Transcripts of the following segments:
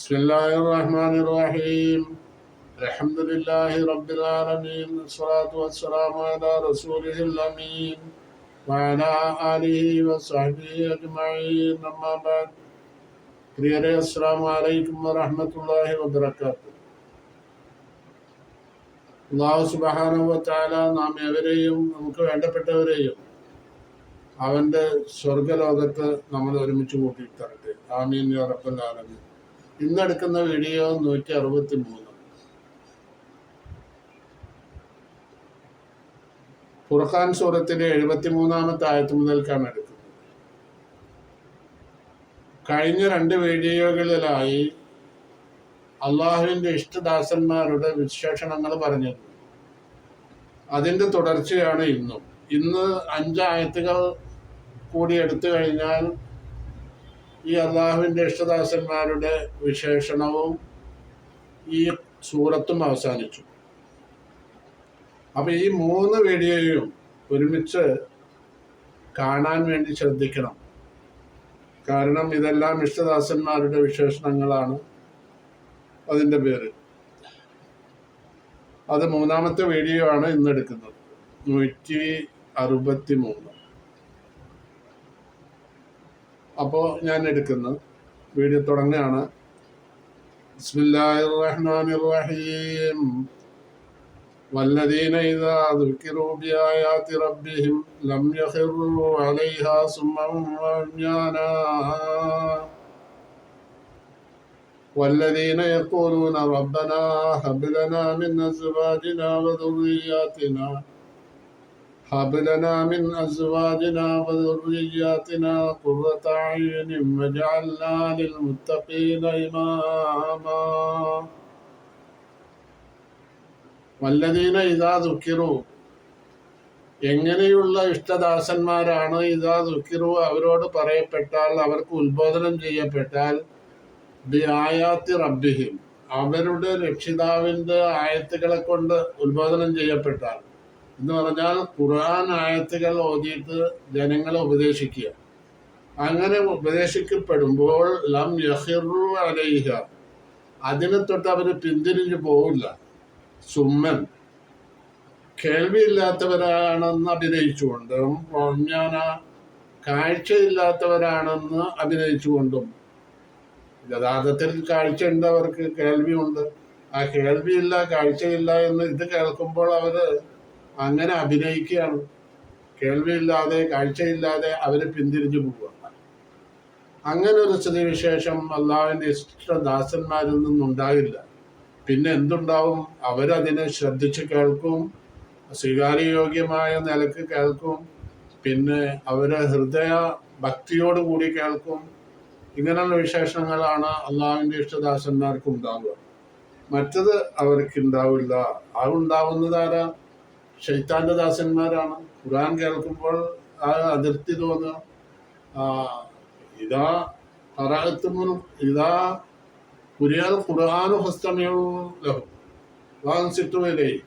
بسم الله الرحمن الرحيم الحمد لله رب العالمين والصلاة والسلام على رسوله الأمين وعلى آله وصحبه أجمعين أما بعد പ്രിയരെ അസ്സലാമു അലൈക്കും വറഹ്മത്തുള്ളാഹി വബറകാതുഹു. അല്ലാഹു സുബ്ഹാനഹു വ തആല നാം ഏവരെയും നമുക്ക് വേണ്ടപ്പെട്ടവരെയും അവന്റെ സ്വർഗലോകത്ത് നമ്മൾ ഒരുമിച്ച് കൂട്ടി തരട്ടെ. ആമീൻ യാ റബ്ബൽ ആലമീൻ. ഇന്നെടുക്കുന്ന വീഡിയോ 163 ഫുർഖാൻ സൂറത്തിലെ 73-ാമത്തെ ആയത്ത് മുതൽക്കാണ് എടുക്കുന്നത്. കഴിഞ്ഞ 2 വീഡിയോകളിലായി അള്ളാഹുവിന്റെ ഇഷ്ടദാസന്മാരുടെ വിശേഷണങ്ങൾ പറഞ്ഞിരുന്നു. അതിന്റെ തുടർച്ചയാണ് ഇന്ന് 5 ആയത്തുകൾ കൂടി എടുത്തു കഴിഞ്ഞാൽ ഈ അള്ളാഹുവിന്റെ ഇഷ്ടദാസന്മാരുടെ വിശേഷണവും ഈ സൂറത്തും അവസാനിച്ചു. അപ്പൊ ഈ 3 വീഡിയോയും ഒരുമിച്ച് കാണാൻ വേണ്ടി ശ്രദ്ധിക്കണം. കാരണം ഇതെല്ലാം ഇഷ്ടദാസന്മാരുടെ വിശേഷണങ്ങളാണ്. അതിന്റെ പേര് അത് 3-ാമത്തെ വീഡിയോ ആണ് ഇന്ന് എടുക്കുന്നത്, 163. അപ്പോൾ ഞാൻ എടുക്കുന്ന വീഡിയോ തുടങ്ങുകയാണ്. ബിസ്മില്ലാഹിർ റഹ്മാനിർ റഹീം. വല്ലദീന ഇദാ ദുകിറൂ ബിആയാതി റബ്ബിഹിം ലം യഖിറൂ അലൈഹാ സുമ്മൻ വഅമ്യാനാ വല്ലദീന യഖൂലൂന റബ്ബനാ ഹബ് ലനാ മിൻ അസ്വാജിനാ വദുർരിയ്യാതിനാ هب لنا من أزواجنا وذرياتنا قرة أعين واجعلنا للمتقين إماما والذين إذا ذكروا. എങ്ങനെയുള്ള ഇഷ്ടദാസന്മാരാണ് ഇദാ ദുക്കിറു, അവരോട് പറയപ്പെട്ടാൽ, അവർക്ക് ഉത്ബോധനം ചെയ്യപ്പെട്ടാൽ, ബി ആയാത്തി റബ്ബിഹിം, അവരുടെ രക്ഷിതാവിന്റെ ആയത്തുകളെ കൊണ്ട് ഉത്ബോധനം ചെയ്യപ്പെട്ടാൽ എന്ന് പറഞ്ഞാൽ ഖുർആൻ ആയത്തുകൾ ഓതിയിട്ട് ജനങ്ങളെ ഉപദേശിക്കുക. അങ്ങനെ ഉപദേശിക്കപ്പെടുമ്പോൾ ലം യഖിറു അലൈഹ, അതിനെ തൊട്ട് അവര് പിന്തിരിഞ്ഞു പോവില്ല. സുമ്മൻ, കേൾവിയില്ലാത്തവരാണെന്ന് അഭിനയിച്ചുകൊണ്ടും ഞാൻ കാഴ്ചയില്ലാത്തവരാണെന്ന് അഭിനയിച്ചുകൊണ്ടും, യഥാർത്ഥത്തിൽ കാഴ്ചയുണ്ട്, അവർക്ക് കേൾവിയുണ്ട്. ആ കേൾവിയില്ല കാഴ്ചയില്ല എന്ന് ഇത് കേൾക്കുമ്പോൾ അവര് അങ്ങനെ അഭിനയിക്കുകയാണ്. കേൾവിയില്ലാതെ കാഴ്ചയില്ലാതെ അവര് പിന്തിരിഞ്ഞു പോവുക. അങ്ങനെ ഒരു സ്ഥിതിവിശേഷം അള്ളാഹുവിന്റെ ഇഷ്ടദാസന്മാരിൽ നിന്നുണ്ടാകില്ല. പിന്നെ എന്തുണ്ടാവും? അവരതിനെ ശ്രദ്ധിച്ച് കേൾക്കും, സ്വീകാര്യയോഗ്യമായ നിലക്ക് കേൾക്കും, പിന്നെ അവരെ ഹൃദയ ഭക്തിയോടുകൂടി കേൾക്കും. ഇങ്ങനെയുള്ള വിശേഷങ്ങളാണ് അള്ളാഹുവിന്റെ ഇഷ്ടദാസന്മാർക്ക് ഉണ്ടാവുക. മറ്റത് അവർക്ക് ഉണ്ടാവില്ല. അതുണ്ടാവുന്നതാരാ? ശൈത്താന്റെ ദാസന്മാരാണ്. ഖുർആൻ കേൾക്കുമ്പോൾ ആ അതിർത്തി തോന്നുക. ഇതാ ഖുർആൻ ഫസ്തമിഉ ലഹു വഅൻസിതു ഇലൈഹി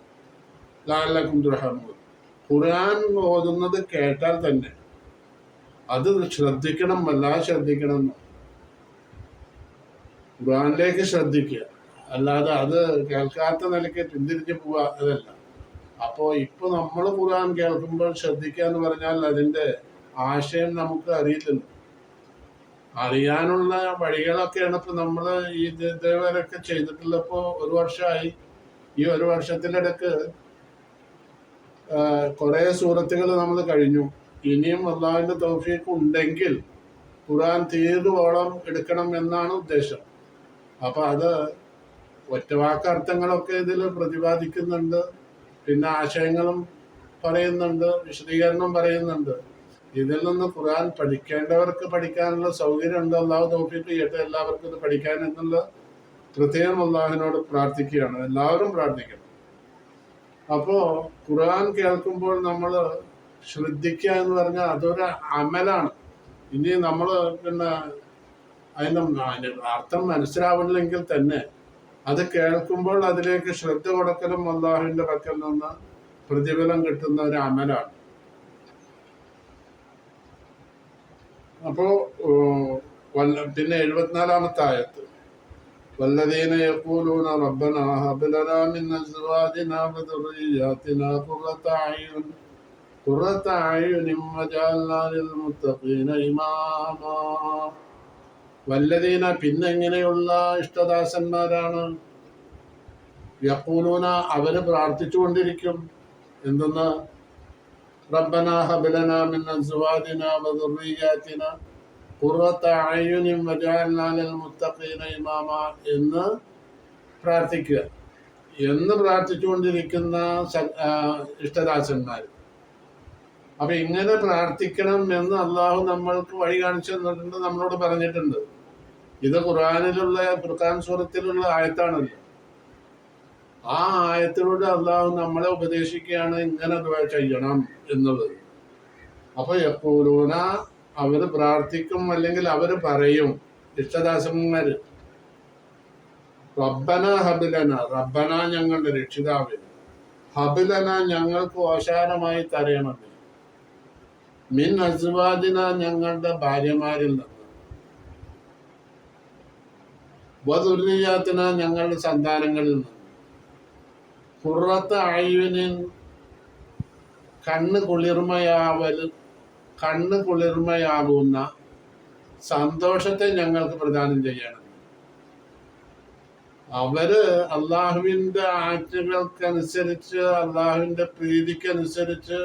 ലഅല്ലകും തുർഹമൂൻ. ഖുർആൻ ഓതുന്നത് കേട്ടാൽ തന്നെ അത് ശ്രദ്ധിക്കണം, വല്ലാതെ ശ്രദ്ധിക്കണം. ഖുർആനിലേക്ക് ശ്രദ്ധിക്കുക, അല്ലാതെ അത് കേൾക്കാത്ത നിലയ്ക്ക് പിന്തിരിഞ്ഞു പോവുക അതല്ല. അപ്പോൾ ഇപ്പൊ നമ്മൾ ഖുർആൻ കേൾക്കുമ്പോൾ ശ്രദ്ധിക്കുക എന്ന് പറഞ്ഞാൽ അതിന്റെ ആശയം നമുക്ക് അറിയില്ലല്ലോ. അറിയാനുള്ള വഴികളൊക്കെയാണ് ഇപ്പൊ നമ്മൾ ഈ ഇതേവരൊക്കെ ചെയ്തിട്ടുള്ള. ഇപ്പോ 1 വർഷമായി. ഈ 1 വർഷത്തിനിടക്ക് കുറെ സൂറത്തുകൾ നമ്മൾ കഴിഞ്ഞു. ഇനിയും അള്ളാഹുവിന്റെ തൗഫീഖ് ഉണ്ടെങ്കിൽ ഖുർആൻ തീർവോളം എടുക്കണം എന്നാണ് ഉദ്ദേശം. അപ്പൊ അത് ഒറ്റവാക്കർത്ഥങ്ങളൊക്കെ ഇതിൽ പ്രതിപാദിക്കുന്നുണ്ട്, പിന്നെ ആശയങ്ങളും പറയുന്നുണ്ട്, വിശദീകരണം പറയുന്നുണ്ട്. ഇതിൽ നിന്ന് ഖുർആൻ പഠിക്കേണ്ടവർക്ക് പഠിക്കാനുള്ള സൗകര്യം ഉണ്ട്. അള്ളാഹു തൗഫീഖ് ചെയ്യട്ടെ എല്ലാവർക്കും ഇത് പഠിക്കാൻ എന്നുള്ള പ്രത്യേകം അള്ളാഹുവിനോട് പ്രാർത്ഥിക്കുകയാണ്. എല്ലാവരും പ്രാർത്ഥിക്കണം. അപ്പോ ഖുർആൻ കേൾക്കുമ്പോൾ നമ്മൾ ശ്രദ്ധിക്കുക എന്ന് പറഞ്ഞാൽ അതൊരു അമലാണ്. ഇനി നമ്മൾ പിന്നെ അതിന്റെ അർത്ഥം മനസ്സിലാവില്ലെങ്കിൽ തന്നെ അത് കേൾക്കുമ്പോൾ അതിലേക്ക് ശ്രദ്ധ കൊടുക്കലും അള്ളാഹുവിന്റെ പക്കൽ നിന്ന് പ്രതിഫലം കിട്ടുന്ന ഒരു അമലാണ്. അപ്പോ പിന്നെ 74-ാമത്തെ ആയത്ത് والذين يقولون ربنا هب لنا من أزواجنا وذرياتنا قرة أعين واجعلنا للمتقين إماما. വല്ലദീന പിന്നെ ഇങ്ങനെയുള്ള ഇഷ്ടദാസന്മാരാണ് യഖൂലൂന അവര് പ്രാർത്ഥിച്ചുകൊണ്ടിരിക്കും എന്തെന്ന് റബ്ബനാ ഹബ് ലനാ മിൻ അസ്വാജിനാ വദുർരിയ്യാതിനാ ഖുറത അയുനിൻ വജഅൽനാ ലിൽ മുത്തഖീന ഇമാമ എന്ന് പ്രാർത്ഥിക്കുക എന്ന് പ്രാർത്ഥിച്ചുകൊണ്ടിരിക്കുന്ന ഇഷ്ടദാസന്മാർ. അപ്പൊ ഇങ്ങനെ പ്രാർത്ഥിക്കണം എന്ന് അള്ളാഹു നമ്മൾക്ക് വഴി കാണിച്ചു തന്നിട്ടുണ്ട്, നമ്മളോട് പറഞ്ഞിട്ടുണ്ട്. ഇത് ഖുർആനിലുള്ള ഫുർഖാൻ സൂറത്തിലുള്ള ആയത്താണല്ലോ. ആ ആയത്തിലൂടെ അള്ളാഹു നമ്മളെ ഉപദേശിക്കുകയാണ് ഇങ്ങനെ ദുആ ചെയ്യണം എന്നുള്ളത്. അപ്പൊ യഖൂലൂന അവര് പ്രാർത്ഥിക്കും, അല്ലെങ്കിൽ അവര് പറയും ഇഷ്ടദാസന്മാര് റബ്ബന ഹബ്ലന, റബ്ബന ഞങ്ങളുടെ രക്ഷിതാവ്, ഹബ്ലന ഞങ്ങൾക്ക് ഓശാരമായി തരയണമേ, മിൻ അസ്വാജിന ഞങ്ങളുടെ ഭാര്യമാരിൽ നിന്ന്, വദുർരിയാത്തിന ഞങ്ങളുടെ സന്താനങ്ങളിൽ നിന്ന്, ഖുറത്ത അയ്യുനിൻ കണ്ണ് കുളിർമയാകുന്ന സന്തോഷത്തെ ഞങ്ങൾക്ക് പ്രദാനം ചെയ്യണം. അവര് അള്ളാഹുവിന്റെ ആജ്ഞകൾക്കനുസരിച്ച് അള്ളാഹുവിന്റെ പ്രീതിക്കനുസരിച്ച്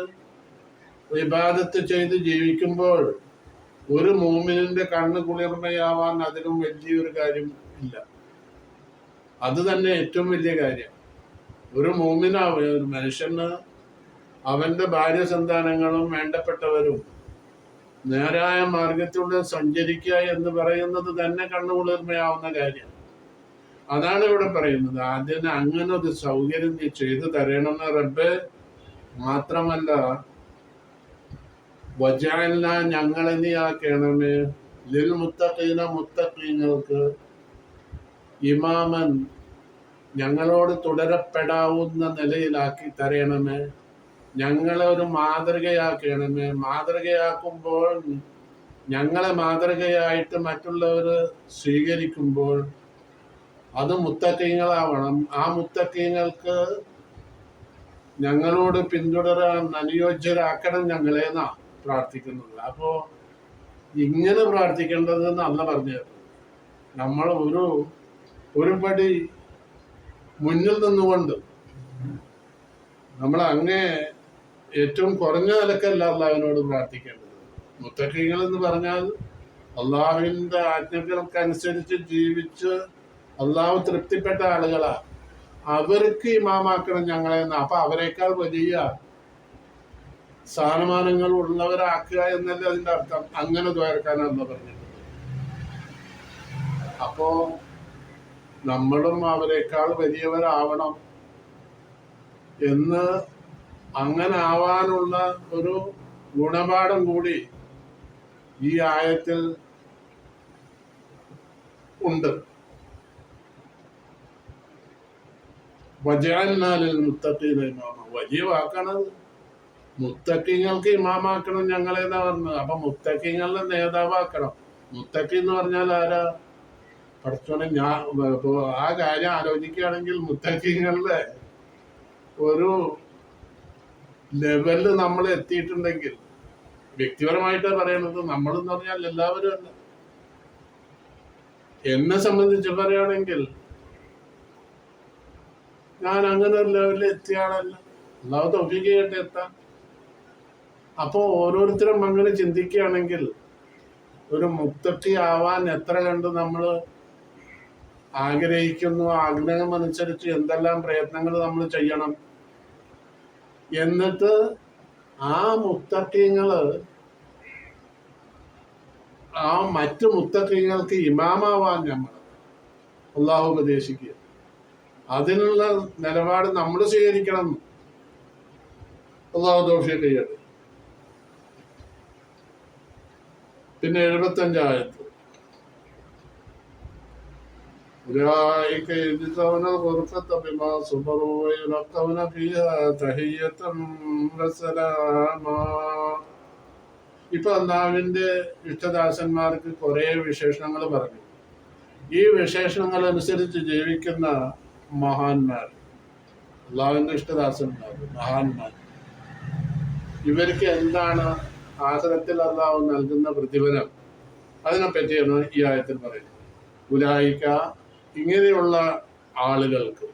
ഇബാദത്ത് ചെയ്ത് ജീവിക്കുമ്പോൾ ഒരു മൂമിനിന്റെ കണ്ണ് കുളിർമയാവാൻ അതിലും വലിയൊരു കാര്യം ഇല്ല. അത് തന്നെ ഏറ്റവും വലിയ കാര്യം. ഒരു മൂമിനാവ് ഒരു മനുഷ്യന് അവന്റെ ഭാര്യ സന്താനങ്ങളും വേണ്ടപ്പെട്ടവരും നേരായ മാർഗത്തിലൂടെ സഞ്ചരിക്കുക എന്ന് പറയുന്നത് തന്നെ കണ്ണു കുളിർമയാവുന്ന കാര്യം. അതാണ് ഇവിടെ പറയുന്നത്. ആദ്യം അങ്ങനെ ഒരു സൗകര്യം നീ ചെയ്തു തരണമെന്ന് റബ്ബ്. മാത്രമല്ല വജഅൽന ഞങ്ങളെ നീ ആക്കണമേ ലിൽ മുത്തഖീന മുത്തഖീങ്ങൾക്ക് ഇമാമൻ ഞങ്ങളോട് തുടരപ്പെടാവുന്ന നിലയിലാക്കി തരണമേ, ഞങ്ങളെ ഒരു മാതൃകയാക്കണമേ. മാതൃകയാക്കുമ്പോൾ ഞങ്ങളെ മാതൃകയായിട്ട് മറ്റുള്ളവർ സ്വീകരിക്കുമ്പോൾ അത് മുത്തഖീങ്ങളാവണം. ആ മുത്തഖീങ്ങൾക്ക് ഞങ്ങളോട് പിന്തുടരാൻ അനുയോജ്യരാക്കണം ഞങ്ങളെന്നാ പ്രാർത്ഥിക്കുന്നത്. അപ്പോ ഇങ്ങനെ പ്രാർത്ഥിക്കേണ്ടതെന്ന് അല്ല പറഞ്ഞത്. നമ്മൾ ഒരു പടി മുന്നിൽ നിന്നുകൊണ്ട് നമ്മൾ അങ്ങേ ഏറ്റവും കുറഞ്ഞ നിലക്കല്ല അള്ളാഹുവിനോട് പ്രാർത്ഥിക്കേണ്ടത്. മുത്തഖീങ്ങൾ എന്ന് പറഞ്ഞാൽ അള്ളാഹുവിന്റെ ആജ്ഞകൾക്കനുസരിച്ച് ജീവിച്ച് അള്ളാഹു തൃപ്തിപ്പെട്ട ആളുകളാ. അവർക്ക് ഇമാമാക്കണം ഞങ്ങളെന്ന്. അപ്പൊ അവരെക്കാൾ വലിയ സ്ഥാനമാനങ്ങൾ ഉള്ളവരാക്കുക എന്നല്ലേ അതിന്റെ അർത്ഥം. അങ്ങനെ ദ്വാരക്കാനാണ് പറഞ്ഞത്. അപ്പോ നമ്മളും അവരെക്കാൾ വലിയവരാവണം എന്ന്, അങ്ങനെ ആവാനുള്ള ഒരു ഗുണപാഠം കൂടി ഈ ആയത്തിൽ ഉണ്ട്. വജഅൽനാ ലിൽ മുത്തഖീന ഇമാമ, വലിയ വാക്കാണത്. മുത്തഖീങ്ങൾക്ക് ഇമാമാക്കണം ഞങ്ങളെന്നാ പറഞ്ഞത്. അപ്പൊ മുത്തഖീങ്ങളുടെ നേതാവാക്കണം. മുത്തഖി എന്ന് പറഞ്ഞാൽ ആരാ? പഠിച്ചോനെ ആ കാര്യം ആലോചിക്കുകയാണെങ്കിൽ മുത്തഖീങ്ങളുടെ ഒരു ലെവലില് നമ്മൾ എത്തിയിട്ടുണ്ടെങ്കിൽ, വ്യക്തിപരമായിട്ടാണ് പറയണത്, നമ്മളെന്ന് പറഞ്ഞാൽ എല്ലാവരും അല്ല. എന്നെ സംബന്ധിച്ച് പറയുകയാണെങ്കിൽ ഞാൻ അങ്ങനെ ഒരു ലെവലിൽ എത്തിയാളല്ല. അല്ലാതെ തൗഫീഖ് ചെയ്യട്ടെ എത്താൻ. അപ്പോ ഓരോരുത്തരും അങ്ങനെ ചിന്തിക്കുകയാണെങ്കിൽ ഒരു മുത്തഖി ആവാൻ എത്ര കണ്ട് നമ്മൾ ആഗ്രഹിക്കുന്നു, ആഗ്രഹം അനുസരിച്ച് എന്തെല്ലാം പ്രയത്നങ്ങൾ നമ്മൾ ചെയ്യണം. എന്നിട്ട് ആ മുത്തഖീങ്ങള് ആ മറ്റു മുത്തഖീങ്ങൾക്ക് ഇമാമാവാൻ നമ്മൾ അള്ളാഹു ഉപദേശിക്കുക. അതിനുള്ള നിലപാട് നമ്മൾ സ്വീകരിക്കണം. അള്ളാഹു തൗഫീഖ് ചെയ്യട്ടെ. പിന്നെ 75 ആയത്ത് أولئك يجزون الغرفة بما صبروا ويلقون فيها تحية وسلاما. ഇപ്പൊ അള്ളാഹുവിന്റെ ഇഷ്ടദാസന്മാർക്ക് കുറെ വിശേഷണങ്ങൾ പറഞ്ഞു. ഈ വിശേഷണങ്ങൾ അനുസരിച്ച് ജീവിക്കുന്ന മഹാന്മാർ, അള്ളാഹുവിന്റെ ഇഷ്ടദാസന്മാർ, മഹാന്മാർ, ഇവർക്ക് എന്താണ് ആഖിറത്തിൽ അള്ളാഹു നൽകുന്ന പ്രതിഫലം? അതിനെപ്പറ്റിയാണ് ഈ ആയത്തിൽ പറയുന്നത്. ഉലായിക, ഇങ്ങനെയുള്ള ആളുകൾക്ക്,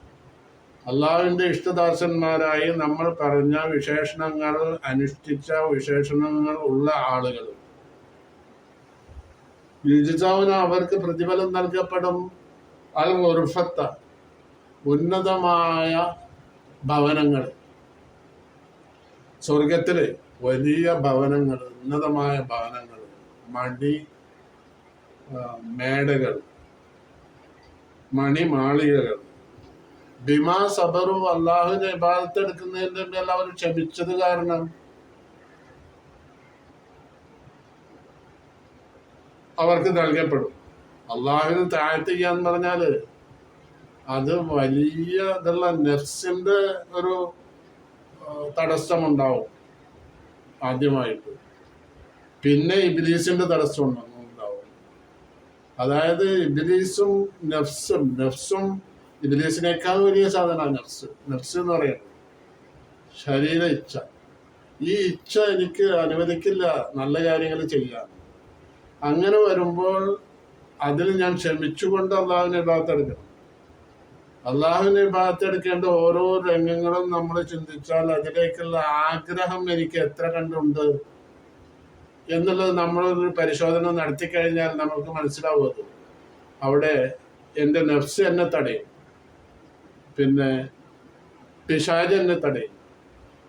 അള്ളാഹുവിന്റെ ഇഷ്ടദാസന്മാരായി നമ്മൾ പറഞ്ഞ വിശേഷണങ്ങൾ അനുഷ്ഠിച്ച വിശേഷണങ്ങൾ ഉള്ള ആളുകൾ, യുജിസാവിന് അവർക്ക് പ്രതിഫലം നൽകപ്പെടും അൽ ഗുർഫത്ത, ഉന്നതമായ ഭവനങ്ങൾ, സ്വർഗത്തില് വലിയ ഭവനങ്ങൾ, ഉന്നതമായ ഭവനങ്ങൾ, മേടകൾ, മണിമാളികകൾ. ബിമാ സബറു, അള്ളാഹുവിന്റെ ഇബാദത്ത് എടുക്കുന്നതിന്റെ മേൽ അവർ ക്ഷമിച്ചത് കാരണം അവർക്ക് നൽകപ്പെടും. അള്ളാഹുവിന് താഴ്ത്ത് ചെയ്യാന്ന് പറഞ്ഞാല് അത് വലിയ ഇതുള്ള നെഫ്സിന്റെ ഒരു തടസ്സമുണ്ടാവും ആദ്യമായിട്ട്. പിന്നെ ഇബ്ലീസിന്റെ തടസ്സം ഉണ്ടാവും. അതായത് ഇബ്ലീസും നെഫ്സും ഇബ്ലീസിനേക്കാൾ വലിയ സാധനമാണ് നെഫ്സ് എന്ന് പറയുന്നത് ശരീര ഇച്ഛ. ഈ ഇച്ഛ എനിക്ക് അനുവദിക്കില്ല നല്ല കാര്യങ്ങൾ ചെയ്യാൻ. അങ്ങനെ വരുമ്പോൾ അതിൽ ഞാൻ ക്ഷമിച്ചുകൊണ്ട് അള്ളാഹുവിനെ ഭാഗത്തെടുക്കണം. അള്ളാഹുവിനെ ഭാഗത്തെടുക്കേണ്ട ഓരോ രംഗങ്ങളും നമ്മൾ ചിന്തിച്ചാൽ അതിലേക്കുള്ള ആഗ്രഹം എനിക്ക് എത്ര കണ്ടുണ്ട് എന്നുള്ളത് നമ്മളൊരു പരിശോധന നടത്തിക്കഴിഞ്ഞാൽ നമുക്ക് മനസ്സിലാവുന്നത്. അവിടെ എൻ്റെ നഫ്സ് എന്നെ തടയും, പിന്നെ പിശാച് എന്നെ തടയും.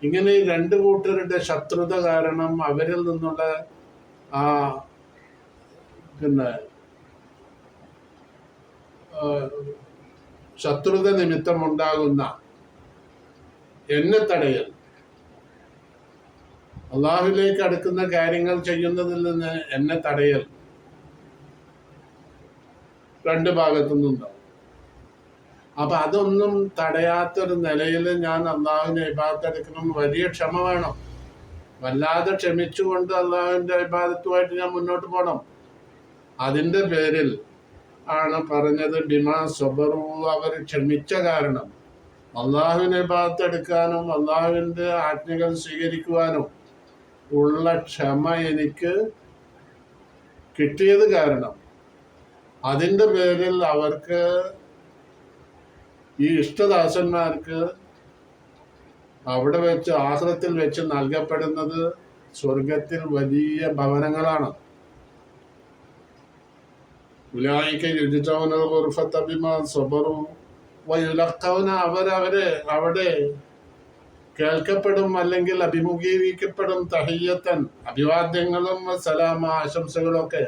ഇങ്ങനെ ഈ രണ്ട് കൂട്ടരുടെ ശത്രുത കാരണം അവരിൽ നിന്നുള്ള ആ പിന്നെ ശത്രുത നിമിത്തം ഉണ്ടാകുന്ന എന്നെ തടയൽ, അള്ളാഹുവിലേക്ക് അടുക്കുന്ന കാര്യങ്ങൾ ചെയ്യുന്നതിൽ നിന്ന് എന്നെ തടയൽ രണ്ട് ഭാഗത്തു നിന്നുണ്ടാവും. അപ്പൊ അതൊന്നും തടയാത്തൊരു നിലയിൽ ഞാൻ അള്ളാഹുവിനെ ഇബാദത്തെടുക്കണം. വലിയ ക്ഷമ വേണം. വല്ലാതെ ക്ഷമിച്ചുകൊണ്ട് അള്ളാഹുവിന്റെ ഇബാദത്തുമായിട്ട് ഞാൻ മുന്നോട്ട് പോകണം. അതിന്റെ പേരിൽ ആണ് പറഞ്ഞത് ബിമാ സബറു, അവർ ക്ഷമിച്ച കാരണം, അള്ളാഹുവിനെ ഇബാദത്തെടുക്കാനും അള്ളാഹുവിന്റെ ആജ്ഞകൾ സ്വീകരിക്കുവാനും ഉള്ള ക്ഷമ എനിക്ക് കിട്ടിയത് കാരണം, അതിന്റെ പേരിൽ അവർക്ക്, ഈ ഇഷ്ടദാസന്മാർക്ക് അവിടെ വെച്ച് ആഖിറത്തിൽ വെച്ച് നൽകപ്പെടുന്നത് സ്വർഗത്തിൽ വലിയ ഭവനങ്ങളാണ്. ഉലായിക യുജ്സൗനൽ ഗുർഫത ബിമാ സബറു വയുലഖൗന, അവരെ അവിടെ കേൾക്കപ്പെടും അല്ലെങ്കിൽ അഭിമുഖീകരിക്കപ്പെടും തഹിയ്യത്തൻ, അഭിവാദ്യങ്ങളും സലാമ, ആശംസകളൊക്കെ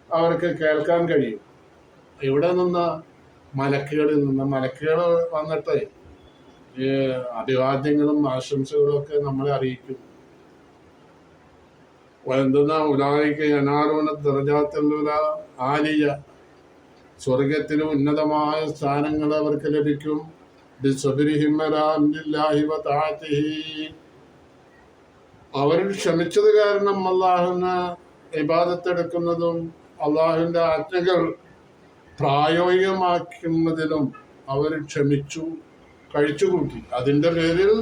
അവർക്ക് കേൾക്കാൻ കഴിയും. ഇവിടെ നിന്ന് മലക്കുകളിൽ നിന്ന് മലക്കുകൾ വന്നിട്ട് ഈ അഭിവാദ്യങ്ങളും ആശംസകളും ഒക്കെ നമ്മളെ അറിയിക്കും. എന്തെന്നാ ഉലായിക യനാലൂന ദറജാത്തുൽ ആലിയ, സ്വർഗത്തിലും ഉന്നതമായ സ്ഥാനങ്ങൾ അവർക്ക് ലഭിക്കും. അവർ ക്ഷമിച്ചത് കാരണം അള്ളാഹുവിന് ഇബാദത്തെടുക്കുന്നതും അള്ളാഹുവിന്റെ ആജ്ഞകൾ പ്രായോഗികമാക്കുന്നതിലും അവർ ക്ഷമിച്ചു, കഴിച്ചുകൂട്ടി. അതിന്റെ പേരിൽ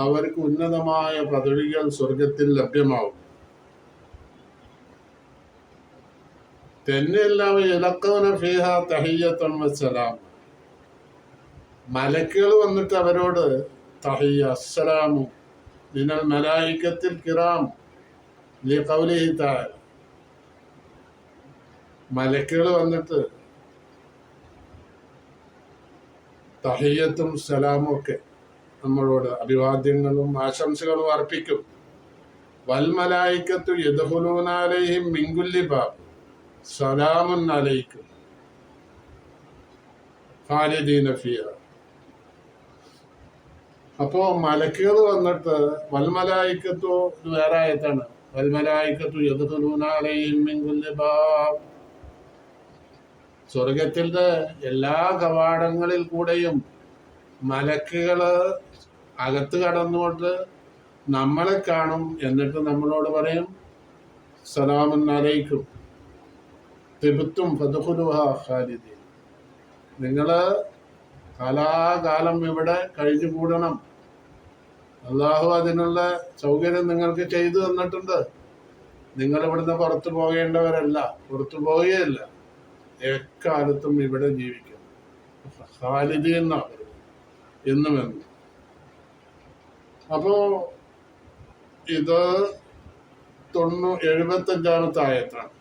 അവർക്ക് ഉന്നതമായ പദവികൾ സ്വർഗത്തിൽ ലഭ്യമാവും. തന്നെയെല്ലാം ഇലക്കവന ഫീഹ തഹിയ്യത്തുൻ വസ്സലാം, മലക്കുകൾ വന്നിട്ട് അവരോട് തഹിയ്യ അസ്സലാമു മിനൽ മലായികത്തിൽ കിറാം ലിഖൗലിഹി തആല, മലക്കുകൾ വന്നിട്ട് തഹിയ്യത്തും സലാമും ഒക്കെ നമ്മളോട് അഭിവാദ്യങ്ങളും ആശംസകളും അർപ്പിക്കും. വൽ മലായികത്തു യദ്ഖുലൂന അലൈഹിം മിൻ കുല്ലി ബാബ് സലാമുൻ അലൈക്കും ഖാലിദീന ഫീഹ. അപ്പോ മലക്കുകൾ വന്നിട്ട് വൽമലായിക്കത്തു, വേറെ ആയത്താണ്, വൽമലായിക്കത്തു യദ്ഖുലൂന അലൈഹിം മിൻ കുല്ലി ബാബ്, സ്വർഗത്തിന്റെ എല്ലാ കവാടങ്ങളിൽ കൂടെയും മലക്കുകള് അകത്ത് കടന്നുകൊണ്ട് നമ്മളെ കാണും. എന്നിട്ട് നമ്മളോട് പറയും സലാമുൻ അലൈക്കും, തിബത്തും ഫദ്ഖുലുഹാ ഖാലിദീൻ. നിങ്ങൾ കാലാകാലം ഇവിടെ കഴിഞ്ഞു കൂടണം. അള്ളാഹു അതിനുള്ള സൗകര്യം നിങ്ങൾക്ക് ചെയ്തു തന്നിട്ടുണ്ട്. നിങ്ങൾ ഇവിടുന്ന് പുറത്തു പോകേണ്ടവരല്ല, പുറത്തു പോവുകയല്ല, എക്കാലത്തും ഇവിടെ ജീവിക്കും. ഖാലിദീൻ എന്നാണ് എന്നും എന്നും. അപ്പോ ഇത് 75-ാമത്തെ ആയത്താണ്.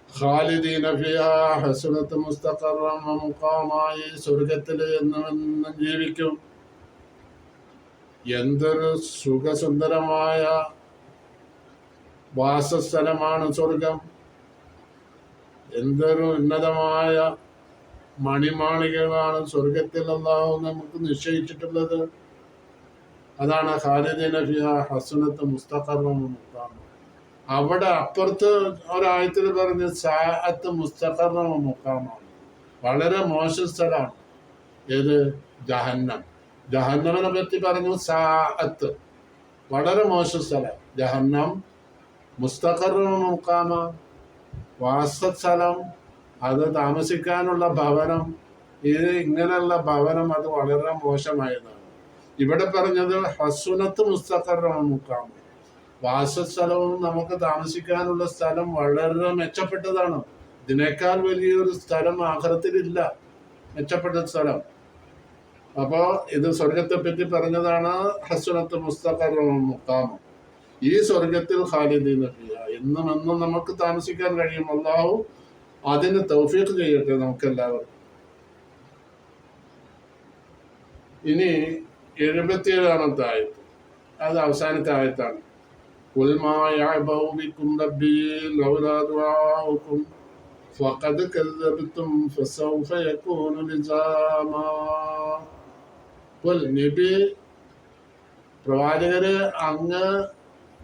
ഖാലിദീന ഫിഹാ ഹസനത്ത് മുസ്തഖറൻ വ മുഖാമായി, സ്വർഗത്തിൽ എന്നും ജീവിക്കും. എന്തൊരു സുഖസുന്ദരമായ വാസസ്ഥലമാണ് സ്വർഗം! എന്തൊരു ഉന്നതമായ മണിമാളികകളാണ് സ്വർഗത്തിൽ അല്ലാഹു നമുക്ക് നിശ്ചയിച്ചിട്ടുള്ളത്. അതാണ് ഖാലിദീന ഫിഹാ ഹസനത്ത് മുസ്തഖറൻ വ മുഖാമ. അവിടെ അപ്പുറത്ത് ഒരായത്തിൽ പറഞ്ഞ് സാഅത്ത് മുസ്തഖറൻ വ മുഖാമ, വളരെ മോശം സ്ഥലമാണ്. ഏത്? ജഹന്നം. ജഹന്നമിനെ പറ്റി പറഞ്ഞു സാഅത്ത്, വളരെ മോശം സ്ഥലം ജഹന്നം. മുസ്തഖറൻ വ മുഖാമ, വാസസ്ഥലം, അത് താമസിക്കാനുള്ള ഭവനം, ഇത് ഇങ്ങനെയുള്ള ഭവനം അത് വളരെ മോശമായതാണ്. ഇവിടെ പറഞ്ഞത് ഹസുനത്ത് മുസ്തഖറൻ വ മുഖാമ, വാസസ്ഥലവും നമുക്ക് താമസിക്കാനുള്ള സ്ഥലം വളരെ മെച്ചപ്പെട്ടതാണ്. ഇതിനേക്കാൾ വലിയൊരു സ്ഥലം ആഖിറത്തിലില്ല, മെച്ചപ്പെട്ട സ്ഥലം. അപ്പോ ഇത് സ്വർഗത്തെ പറ്റി പറഞ്ഞതാണ്. ഹസുനത്ത് മുസ്തഖറൻ വ മുഖാമ, ഈ സ്വർഗത്തിൽ ഖാലിദീന ഫിഹാ, എന്നും എന്നും നമുക്ക് താമസിക്കാൻ കഴിയും. അല്ലാഹു അതിന് തൗഫീഖ് ചെയ്യട്ടെ നമുക്കെല്ലാവർക്കും. ഇനി 77-ാമത്തെ ആയത്ത്, അത് അവസാനത്തെ ആയത്താണ്. ഖുൽ മാ യഅബഉ ബികും റബ്ബി ലൗലാ ദുആഉകും ഫഖദ് കദ്ദബ്തും ഫസൗഫ യകൂനു ലിസാമാ. ഖുൽ, നബി പ്രവാചകരെ അങ്ങ്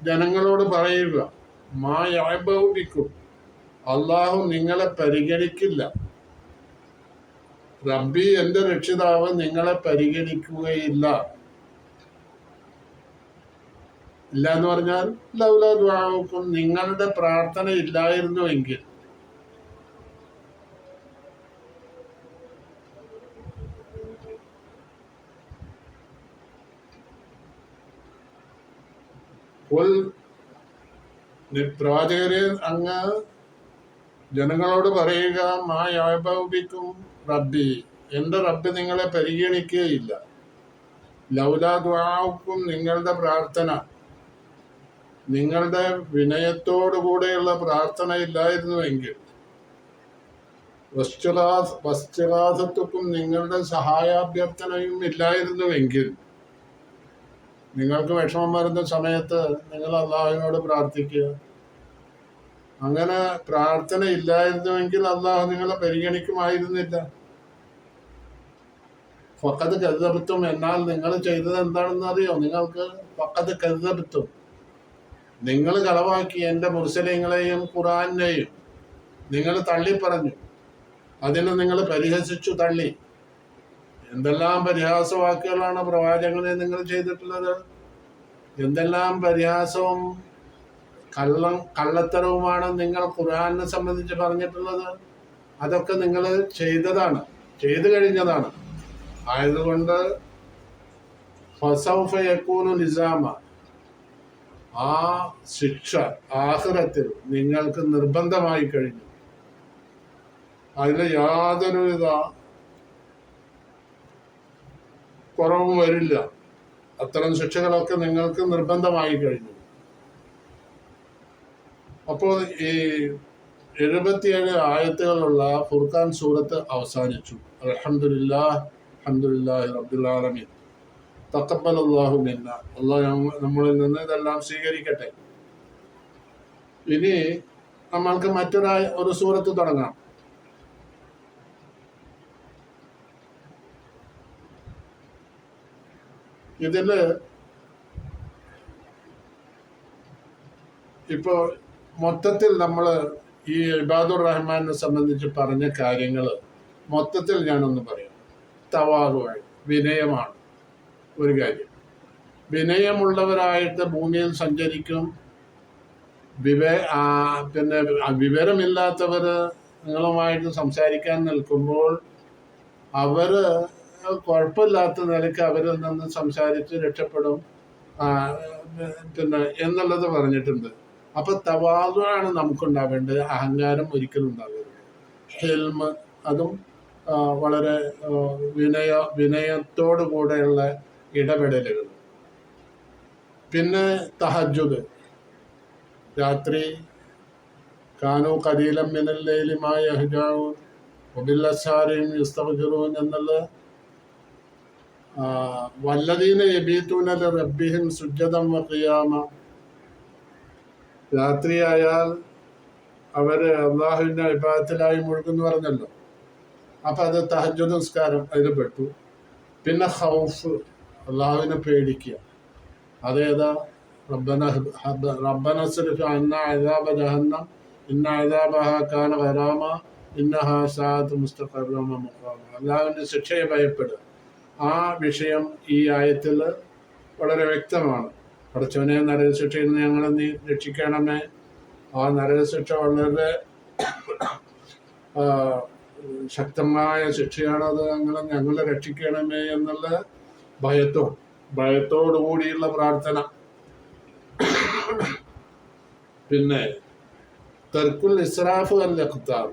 ജനങ്ങളോട് പറയുക, മാ യഅബഉ ബികും, അള്ളാഹു നിങ്ങളെ പരിഗണിക്കില്ല. റബ്ബി, എന്റെ രക്ഷിതാവ് നിങ്ങളെ പരിഗണിക്കുകയില്ല. ഇല്ല എന്ന് പറഞ്ഞാൽ ലൗലാ ദുആഉകും, നിങ്ങളുടെ പ്രാർത്ഥന ഇല്ലായിരുന്നുവെങ്കിൽ. പ്രവാചകരെ അങ്ങ് ജനങ്ങളോട് പറയുക, മാ യഅബഉ ബികും റബ്ബി, എന്റെ റബ്ബ് നിങ്ങളെ പരിഗണിക്കുകയില്ല. ലൗലാ ദുആഉകും, നിങ്ങളുടെ പ്രാർത്ഥന, നിങ്ങളുടെ വിനയത്തോടുകൂടെയുള്ള പ്രാർത്ഥന ഇല്ലായിരുന്നുവെങ്കിൽ. വസ്തിഗാസത്തുക്കും, നിങ്ങളുടെ സഹായാഭ്യർത്ഥനയും ഇല്ലായിരുന്നുവെങ്കിൽ. നിങ്ങൾക്ക് വിഷമം വരുന്ന സമയത്ത് നിങ്ങൾ അള്ളാഹുവിനോട് പ്രാർത്ഥിക്കുക. അങ്ങനെ പ്രാർത്ഥന ഇല്ലായിരുന്നുവെങ്കിൽ അള്ളാഹു നിങ്ങളെ പരിഗണിക്കുമായിരുന്നില്ല. ഫഖദ് കദ്ദബ്തും, എന്നാൽ നിങ്ങൾ ചെയ്തത് എന്താണെന്ന് അറിയോ? നിങ്ങൾക്ക് ഫഖദ് കദ്ദബ്തും, നിങ്ങൾ കളവാക്കി. എൻ്റെ മുർസലീങ്ങളെയും ഖുർആനെയും നിങ്ങൾ തള്ളിപ്പറഞ്ഞു. അതിനെ നിങ്ങൾ പരിഹസിച്ചു, തള്ളി. എന്തെല്ലാം പരിഹാസവാക്കുകളാണ് പ്രവാചകനെ നിങ്ങൾ ചെയ്തിട്ടുള്ളത്! എന്തെല്ലാം പരിഹാസവും കള്ളത്തരവുമാണ് നിങ്ങൾ ഖുർആനെ സംബന്ധിച്ച് പറഞ്ഞിട്ടുള്ളത്! അതൊക്കെ നിങ്ങൾ ചെയ്തതാണ്, ചെയ്തു കഴിഞ്ഞതാണ്. ആയതുകൊണ്ട് ഫസൗഫ യകൂനു ലിസാമ, ആ ശിക്ഷ ആഖിറത്തിൽ നിങ്ങൾക്ക് നിർബന്ധമായി കഴിഞ്ഞു. അതിൽ യാതൊരുവിധ കുറവും വരില്ല. അത്തരം ശിക്ഷകളൊക്കെ നിങ്ങൾക്ക് നിർബന്ധമായി കഴിഞ്ഞു. അപ്പോൾ ഈ 77 ആയത്തുകളുള്ള ഫുർഖാൻ സൂറത്ത് അവസാനിച്ചു. അൽഹംദുലില്ലാഹ്, അൽഹംദുലില്ലാഹി റബ്ബിൽ ആലമീൻ. തഖബ്ബലല്ലാഹു മിന്ന, അല്ലാഹു നമ്മളിൽ നിന്ന് ഇതെല്ലാം സ്വീകരിക്കട്ടെ. ഇനി നമ്മൾക്ക് ഒരു സൂറത്ത് തുടങ്ങാം. ഇതില് ഇപ്പോ മൊത്തത്തിൽ നമ്മൾ ഈ ഇബാദുർ റഹ്മാനെ സംബന്ധിച്ച് പറഞ്ഞ കാര്യങ്ങൾ മൊത്തത്തിൽ ഞാനൊന്ന് പറയാം. തവാദുആണ്, വിനയമാണ് ഒരു കാര്യം. വിനയമുള്ളവരായിട്ട് ഭൂമിയിൽ സഞ്ചരിക്കും. പിന്നെ വിവരമില്ലാത്തവർ നിങ്ങളുമായിട്ട് സംസാരിക്കാൻ നിൽക്കുമ്പോൾ അവര് കുഴപ്പമില്ലാത്ത നിലയ്ക്ക് അവരിൽ നിന്ന് സംസാരിച്ച് രക്ഷപ്പെടും പിന്നെ എന്നുള്ളത് പറഞ്ഞിട്ടുണ്ട്. അപ്പൊ തവാദുആണ് നമുക്കുണ്ടാവേണ്ടത്, അഹങ്കാരം ഒരിക്കലും ഉണ്ടാവരുത്. ഹിൽമ്, അതും വളരെ വിനയത്തോടു കൂടെയുള്ള ഇടപെടലുകൾ. പിന്നെ തഹജ്ജുദ്, രാത്രി കാനു ഖലീലൻ മിനൽ ലൈലി മാ യഹ്ജഊൻ വബിൽ-അസ്ഹാരി യസ്തഗ്ഫിറൂൻ എന്നുള്ള വല്ലദീന യബീതൂന ലിറബ്ബിഹിം സുജ്ജദൻ വഖിയാമ, രാത്രിയായാൽ അവര് അള്ളാഹുവിന്റെ ഇബാദത്തിലായി മുഴുകുന്നു പറഞ്ഞല്ലോ. അപ്പൊ അത് തഹജ്ജുദ് നിസ്കാരം അതിൽ പെട്ടു. പിന്നെ ഖൗഫ്, അള്ളാഹുവിനെ പേടിക്കുക. അതേതാ? റബ്ബന സ്രിഫ് അന്നാ അദാബ ജഹന്നം ഇന്ന അദാബഹാ കാന ഗറാമ ഇന്നഹാ സാഅത്ത് മുസ്തഖറൻ വ മുഖാമ. അള്ളാഹുവിന്റെ ശിക്ഷയെ ഭയപ്പെടുക. ആ വിഷയം ഈ ആയത്തിൽ വളരെ വ്യക്തമാണ്. പടച്ചവനെ, നരകശിക്ഷയിൽ നിന്ന് ഞങ്ങളെ നീ രക്ഷിക്കണമേ. ആ നരകശിക്ഷ വളരെ ശക്തമായ ശിക്ഷയാണത്. ഞങ്ങളെ രക്ഷിക്കണമേ എന്നുള്ള ഭയത്തോടുകൂടിയുള്ള പ്രാർത്ഥന. പിന്നെ തർക്കുൽ ഇസ്രാഫ് വൽ ഇഖ്താർ,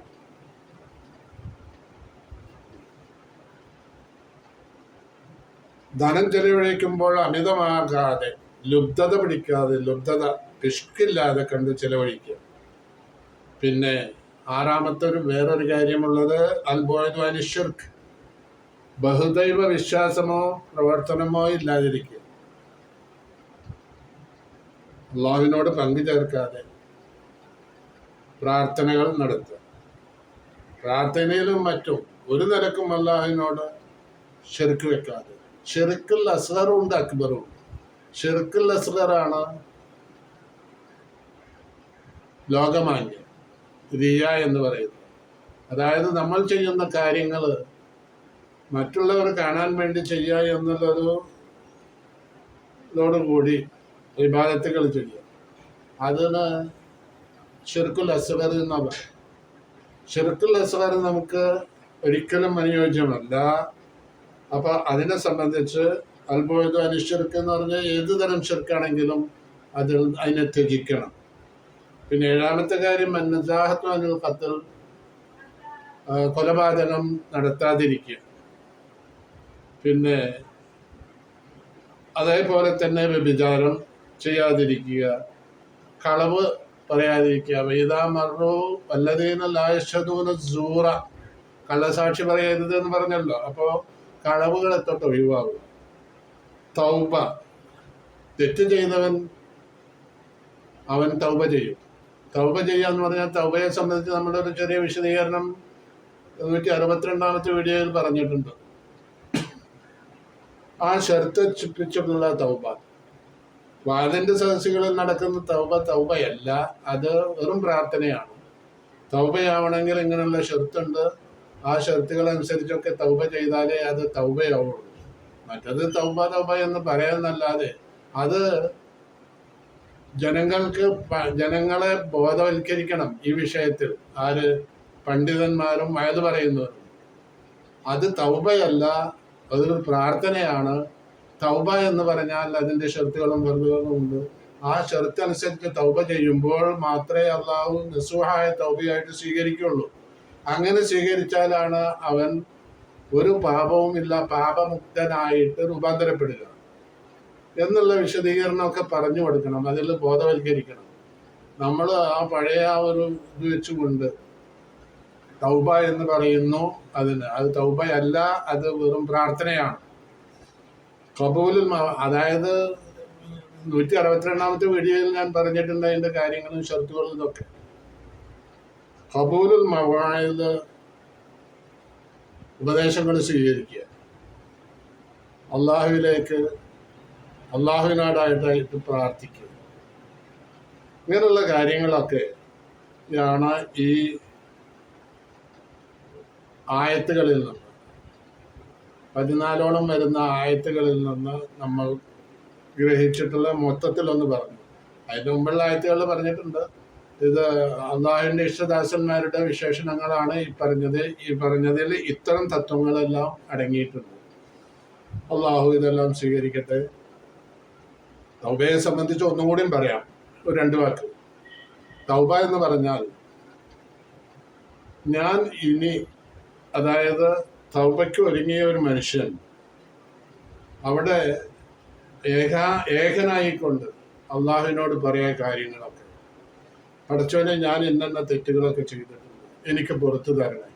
ധനം ചെലവഴിക്കുമ്പോൾ അമിതമാകാതെ, ലുബ്ധത പിടിക്കാതെ, പിഷ്കില്ലാതെ കണ്ട് ചെലവഴിക്കുക. പിന്നെ ആറാമത്തെ വേറൊരു കാര്യമുള്ളത് അൽ-ബുഅദു അനി ശിർക്ക്, ബഹുദൈവ വിശ്വാസമോ പ്രവർത്തനമോ ഇല്ലാതിരിക്കുക. അള്ളാഹുവിനോട് പങ്കു ചേർക്കാതെ പ്രാർത്ഥനകൾ നടത്തുക. പ്രാർത്ഥനയിലും മറ്റും ഒരു നിലക്കും അള്ളാഹുവിനോട് ശിർക്ക് വെക്കാതെ. ഷിർക്കുൽ അസ്ഗറും ഉണ്ട്, അക്ബറും ഉണ്ട്. ഷിർക്കുൽ അസ്ഗറാണ് ലോകമാന്യം, റിയ എന്ന് പറയുന്നത്. അതായത് നമ്മൾ ചെയ്യുന്ന കാര്യങ്ങൾ മറ്റുള്ളവർ കാണാൻ വേണ്ടി ചെയ്യുക എന്നുള്ളതോടുകൂടി ഇബാദത്തുകൾ ചെയ്യുക. അതിന് ഷിർക്കുൽ അസ്ഗർ എന്നാ പറയുക. ഷിർക്കുൽ അസ്ഗർ നമുക്ക് ഒരിക്കലും അനുയോജ്യമല്ല. അപ്പൊ അതിനെ സംബന്ധിച്ച് അൽ-ബുഅദു അനി ശിർക്ക് എന്ന് പറഞ്ഞാൽ ഏത് തരം ഷിർക്കാണെങ്കിലും അതിനെ ത്യജിക്കണം. പിന്നെ ഏഴാമത്തെ കാര്യം അൻ-നസാഹത്തു അനിൽ ഖത്ൽ, കൊലപാതകം നടത്താതിരിക്കുക. പിന്നെ അതേപോലെ തന്നെ വ്യഭിചാരം ചെയ്യാതിരിക്കുക, കളവ് പറയാതിരിക്കുക. വൈദാ മർറു വല്ലദീന ലാ യശ്ഹദൂന സൂറ, കള്ളസാക്ഷി പറയരുത് എന്ന് പറഞ്ഞല്ലോ. അപ്പോൾ കളവുകളെ തൊട്ട് ഒഴിവാകുക. തൗബ, തെറ്റ് ചെയ്തവൻ അവൻ തൗബ ചെയ്യും. തൗബ ചെയ്യുക എന്ന് പറഞ്ഞാൽ തൗബയെ സംബന്ധിച്ച് നമ്മുടെ ഒരു ചെറിയ വിശദീകരണം 162ാമത്തെ വീഡിയോയിൽ പറഞ്ഞിട്ടുണ്ട്. ആ ഷർത്ത് ചുറ്റിച്ചുള്ള തൗബ, വാദിന്റെ സദസ്സുകളിൽ നടക്കുന്ന തൗബയല്ല, അത് വെറും പ്രാർത്ഥനയാണ്. തൗബയാവണമെങ്കിൽ ഇങ്ങനെയുള്ള ഷർത്തുണ്ട്. ആ ഷർത്തുകൾ അനുസരിച്ചൊക്കെ തൗബ ചെയ്താലേ അത് തൗബയാവുള്ളൂ. മറ്റത് തൗബ എന്ന് പറയാന്നല്ലാതെ അത് ജനങ്ങളെ ബോധവൽക്കരിക്കണം ഈ വിഷയത്തിൽ. ആര്? പണ്ഡിതന്മാരും വയത് പറയുന്നവരും. അത് തൗബയല്ല, അതൊരു പ്രാർത്ഥനയാണ്. തൗബ എന്ന് പറഞ്ഞാൽ അതിന്റെ ഷർത്തുകളും വെറുതുകളും ഉണ്ട്. ആ ഷർത്ത് അനുസരിച്ച് തൗബ ചെയ്യുമ്പോൾ മാത്രമേ അള്ളാഹു നസൂഹായ തൗബയായിട്ട് സ്വീകരിക്കുള്ളൂ. അങ്ങനെ സ്വീകരിച്ചാലാണ് അവൻ ഒരു പാപവുമില്ല, പാപമുക്തനായിട്ട് രൂപാന്തരപ്പെടുക എന്നുള്ള വിശദീകരണമൊക്കെ പറഞ്ഞു കൊടുക്കണം. അതിൽ ബോധവൽക്കരിക്കണം. നമ്മൾ ആ പഴയ ഒരു ഇത് വെച്ചുകൊണ്ട് തൗബ എന്ന് പറയുന്നു. അത് തൗബയല്ല, അത് വെറും പ്രാർത്ഥനയാണ്. ഖബൂലുൽ അതായത് 162ാമത്തെ വീഡിയോയിൽ ഞാൻ പറഞ്ഞിട്ടുണ്ട് അതിന്റെ കാര്യങ്ങളും ഷർത്തുകളും ഇതൊക്കെ. ഖബൂലുൽ മവാഇദ്, ഉപദേശങ്ങൾ സ്വീകരിക്കുക, അള്ളാഹുവിനോടായിട്ട് പ്രാർത്ഥിക്കുക. ഇങ്ങനെയുള്ള കാര്യങ്ങളൊക്കെ ആണ് ഈ ആയത്തുകളിൽ നിന്ന്, 14ഓളം വരുന്ന ആയത്തുകളിൽ നിന്ന് നമ്മൾ ഗ്രഹിച്ചിട്ടുള്ള മൊത്തത്തിലൊന്ന് പറഞ്ഞു. അതിന് മുമ്പുള്ള ആയത്തുകളിൽ പറഞ്ഞിട്ടുണ്ട് ഇത് അള്ളാഹുവിന്റെ ഇഷ്ടദാസന്മാരുടെ വിശേഷണങ്ങളാണ് ഈ പറഞ്ഞതിൽ ഇത്തരം തത്വങ്ങളെല്ലാം അടങ്ങിയിട്ടുണ്ട്. അള്ളാഹു ഇതെല്ലാം സ്വീകരിക്കട്ടെ. തൗബയെ സംബന്ധിച്ച് ഒന്നും കൂടിയും പറയാം, ഒരു 2 വാക്ക്. തൗബ എന്ന് പറഞ്ഞാൽ ഞാൻ ഇനി, അതായത് തൗബയ്ക്ക് ഒരുങ്ങിയ ഒരു മനുഷ്യൻ അവിടെ ഏകനായിക്കൊണ്ട് അള്ളാഹുവിനോട് പറയാ കാര്യങ്ങളൊക്കെ, പടച്ചോനെ ഞാൻ ഇന്ന തെറ്റുകളൊക്കെ ചെയ്തിട്ടുണ്ട്, എനിക്ക് പുറത്തു തരണേ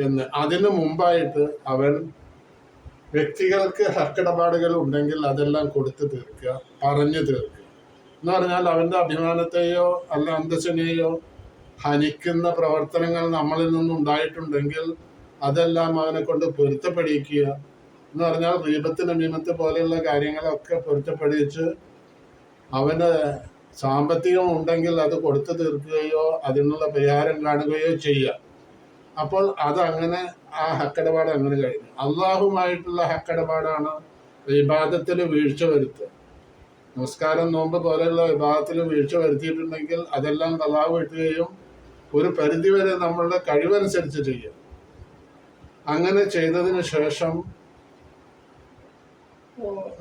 എന്ന്. അതിനു മുമ്പായിട്ട് അവൻ വ്യക്തികൾക്ക് ഹക്കിടപാടുകൾ ഉണ്ടെങ്കിൽ അതെല്ലാം കൊടുത്തു തീർക്കുക, പറഞ്ഞു തീർക്കുക. എന്ന് പറഞ്ഞാൽ അവന്റെ അഭിമാനത്തെയോ അല്ല അന്തസ്സിനെയോ ഹനിക്കുന്ന പ്രവർത്തനങ്ങൾ നമ്മളിൽ നിന്നുണ്ടായിട്ടുണ്ടെങ്കിൽ അതെല്ലാം അവനെ കൊണ്ട് പൊരുത്തപ്പെടിക്കുക. എന്ന് പറഞ്ഞാൽ റീബത്തിന് മീമത്ത് പോലെയുള്ള കാര്യങ്ങളൊക്കെ പൊരുത്തപ്പെടിച്ച് അവന് സാമ്പത്തികം ഉണ്ടെങ്കിൽ അത് കൊടുത്തു തീർക്കുകയോ അതിനുള്ള പരിഹാരം കാണുകയോ ചെയ്യുക. അപ്പോൾ അതങ്ങനെ ആ ഹക്കിടപാട് അങ്ങനെ കഴിഞ്ഞു. അള്ളാഹുമായിട്ടുള്ള ഹക്കിടപാടാണ് വിവാദത്തിൽ വീഴ്ച വരുത്തുക. നമസ്കാരം, നോമ്പ് പോലെയുള്ള വിഭാഗത്തിൽ വീഴ്ച വരുത്തിയിട്ടുണ്ടെങ്കിൽ അതെല്ലാം തലാവ് വെട്ടുകയും ഒരു പരിധിവരെ നമ്മളുടെ കഴിവനുസരിച്ച് ചെയ്യും. അങ്ങനെ ചെയ്തതിന് ശേഷം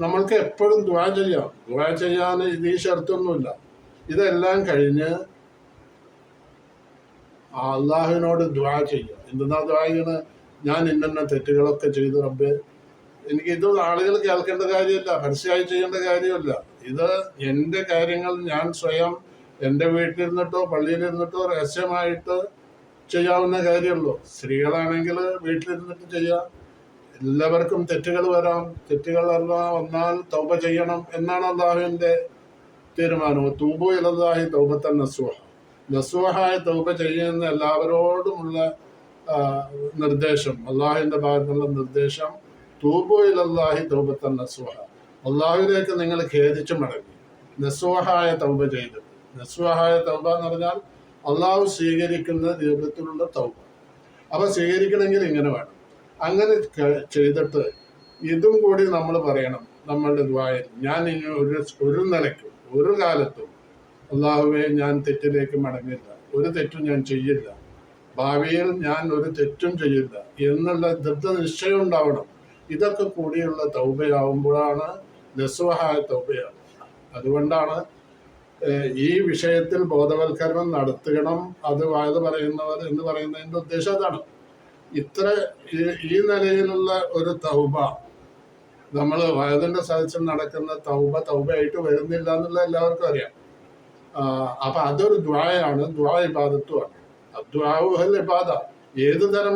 നമ്മൾക്ക് എപ്പോഴും ദുആ ചെയ്യാം. ദുആ ചെയ്യാൻ ഈ ഷർത്തൊന്നുമില്ല. ഇതെല്ലാം കഴിഞ്ഞ് അള്ളാഹുവിനോട് ദുആ ചെയ്യുക. എന്തെന്നാ ദുആ ചെയ്യണ? ഞാൻ ഇന്ന തെറ്റുകളൊക്കെ ചെയ്തു റബ്ബേ, എനിക്ക് ഇത് ആളുകൾ കേൾക്കേണ്ട കാര്യമല്ല, പരസ്യമായി ചെയ്യേണ്ട കാര്യമല്ല. ഇത് എൻ്റെ കാര്യങ്ങൾ ഞാൻ സ്വയം എൻ്റെ വീട്ടിലിരുന്നിട്ടോ പള്ളിയിലിരുന്നിട്ടോ രഹസ്യമായിട്ട് ചെയ്യാവുന്ന കാര്യമുള്ളൂ. സ്ത്രീകളാണെങ്കിൽ വീട്ടിലിരുന്നിട്ട് ചെയ്യാം. എല്ലാവർക്കും തെറ്റുകൾ വരാം. തെറ്റുകൾ വന്നാൽ തൗബ ചെയ്യണം എന്നാണ് അള്ളാഹുവിൻ്റെ തീരുമാനം. തൂബു ഇലല്ലാഹി തൗബത്തൻ നസ്വഹ. നസ്വഹായ തൗബ ചെയ്യുന്ന എല്ലാവരോടുമുള്ള നിർദ്ദേശം, അള്ളാഹുവിൻ്റെ ഭാഗത്തുള്ള നിർദ്ദേശം, തൂബു ഇലല്ലാഹി തൗബത്തൻ നസ്വഹ. അള്ളാഹുവിലേക്ക് നിങ്ങൾ ഖേദിച്ചു മടങ്ങി നസ്വഹായ തൗബ ചെയ്തിട്ട്. നസ്വഹായ തൗബ എന്ന് പറഞ്ഞാൽ അള്ളാഹു സ്വീകരിക്കുന്ന രൂപത്തിലുള്ള തൗബ. അപ്പൊ സ്വീകരിക്കണമെങ്കിൽ ഇങ്ങനെ വേണം. അങ്ങനെ ചെയ്തിട്ട് ഇതും കൂടി നമ്മൾ പറയണം നമ്മളുടെ ദുആയിൽ. ഞാൻ ഇനി ഒരു നിലയ്ക്കും ഒരു കാലത്തും അള്ളാഹുവെ ഞാൻ തെറ്റിലേക്ക് മടങ്ങില്ല, ഒരു തെറ്റും ഞാൻ ചെയ്യില്ല, ഭാവിയിൽ ഞാൻ ഒരു തെറ്റും ചെയ്യില്ല എന്നുള്ള ദൃഢനിശ്ചയം ഉണ്ടാവണം. ഇതൊക്കെ കൂടിയുള്ള തൗബയാവുമ്പോഴാണ് നസ്വഹായ തൗബയാണ്. അതുകൊണ്ടാണ് ഈ വിഷയത്തിൽ ബോധവൽക്കരണം നടത്തണം അത് പറയുന്നവർ എന്ന് പറയുന്നതിൻ്റെ ഉദ്ദേശം അതാണ്. ഈ നിലയിലുള്ള ഒരു തൗബ നമ്മൾ വയതിന്റെ സദസ്സിൽ നടക്കുന്ന തൗബയായിട്ട് വരുന്നില്ല എന്നുള്ള എല്ലാവർക്കും അറിയാം. അപ്പൊ അതൊരു ദ്വായാണ്, ദ്വാ ഇബാദത്തുമാണ്. അദ്വാഹുൽ ഇബാദ. ഏതു തരം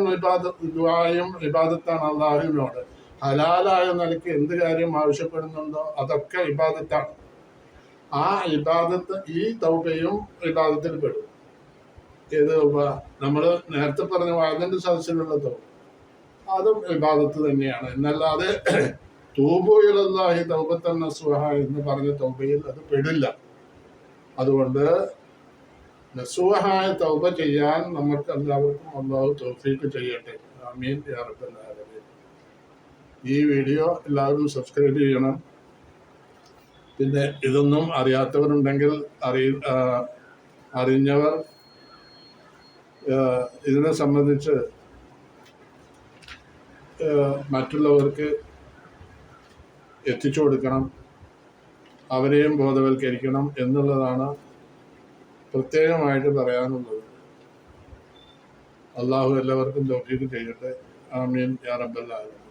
ദ്വായും ഇബാദത്താണ്. അള്ളാഹുവിനോട് ഹലാലായ നിലയ്ക്ക് എന്ത് കാര്യം ആവശ്യപ്പെടുന്നുണ്ടോ അതൊക്കെ ഇബാദത്താണ്. ആ ഇബാദത്ത്, ഈ തൗബയും ഇബാദത്തിൽ പെടും. ഏത് നമ്മൾ നേരത്തെ പറഞ്ഞ വാദന്റെ സദസ്സിലുള്ള തൗബ അതും ഇബാദത്ത് തന്നെയാണ്. എന്നല്ലാതെ തൂബു ഇലല്ലാഹി തൗബത്തൻ നസ്വഹ എന്ന് പറഞ്ഞ തൗബയിൽ അത് പെടില്ല. അതുകൊണ്ട് നസ്വഹായ തൗബ ചെയ്യാൻ നമുക്ക് എല്ലാവർക്കും അല്ലാഹു തൗഫീഖ് ചെയ്യട്ടെ. ആമീൻ യാ റബ്ബൽ ആലമീൻ. ഈ വീഡിയോ എല്ലാവരും സബ്സ്ക്രൈബ് ചെയ്യണം. പിന്നെ ഇതൊന്നും അറിയാത്തവരുണ്ടെങ്കിൽ അറിഞ്ഞവർ ഇതിനെ സംബന്ധിച്ച് മറ്റുള്ളവർക്ക് എത്തിച്ചു കൊടുക്കണം, അവരെയും ബോധവൽക്കരിക്കണം എന്നുള്ളതാണ് പ്രത്യേകമായിട്ട് പറയാനുള്ളത്. അള്ളാഹു എല്ലാവർക്കും തൗഫീഖ് ചെയ്യട്ടെ. ആമീൻ യാ റബ്ബൽ ആലമീൻ.